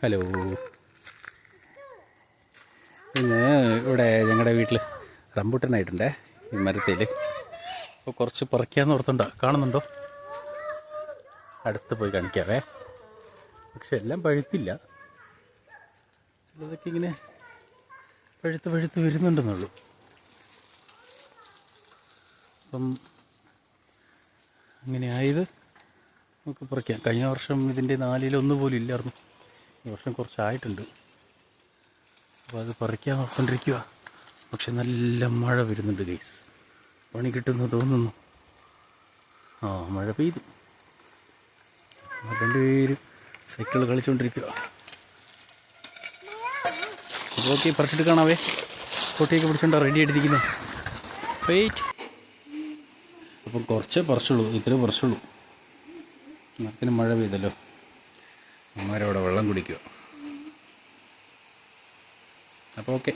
Hello. ഇന്ന് ഇവിടെ ഞങ്ങളുടെ വീട്ടിൽ റംബൂട്ടനായിട്ടുണ്ടേ ഈ മരത്തിൽ. അപ്പോൾ കുറച്ച് പറിക്കാമെന്ന് ഓർത്തുണ്ടോ, കാണുന്നുണ്ടോ? അടുത്ത് പോയി കാണിക്കാവേ. പക്ഷെ എല്ലാം പഴുത്തില്ല, ചിലതൊക്കെ ഇങ്ങനെ പഴുത്ത് വരുന്നുണ്ടെന്നുള്ളൂ. അപ്പം അങ്ങനെ ആയത് നമുക്ക് പറിക്കാം. കഴിഞ്ഞ വർഷം ഇതിൻ്റെ 4-1 പോലും ഇല്ലായിരുന്നു. ഈ വർഷം കുറച്ചായിട്ടുണ്ട്. അപ്പോൾ അത് പറിക്കാൻ നോക്കിക്കൊണ്ടിരിക്കുക. പക്ഷെ നല്ല മഴ വരുന്നുണ്ട് ഗൈസ്. പണി കിട്ടുമെന്ന് തോന്നുന്നു. മഴ പെയ്തു. രണ്ടുപേരും സൈക്കിൾ കളിച്ചുകൊണ്ടിരിക്കുക. അപ്പോൾ ഓക്കെ, പറിച്ചിട്ട് കാണാവേ. കൊട്ടിയൊക്കെ പിടിച്ചോണ്ടോ റെഡി ആയിട്ടിരിക്കുന്നത്. വെയിറ്റ്. അപ്പം കുറച്ചേ പറിച്ചുള്ളൂ, ഇത്രേ പറിച്ചുള്ളൂ. മരത്തിന് മഴ പെയ്തല്ലോ, അമ്മമാരവിടെ വെള്ളം കുടിക്കുക. അപ്പോൾ ഓക്കെ.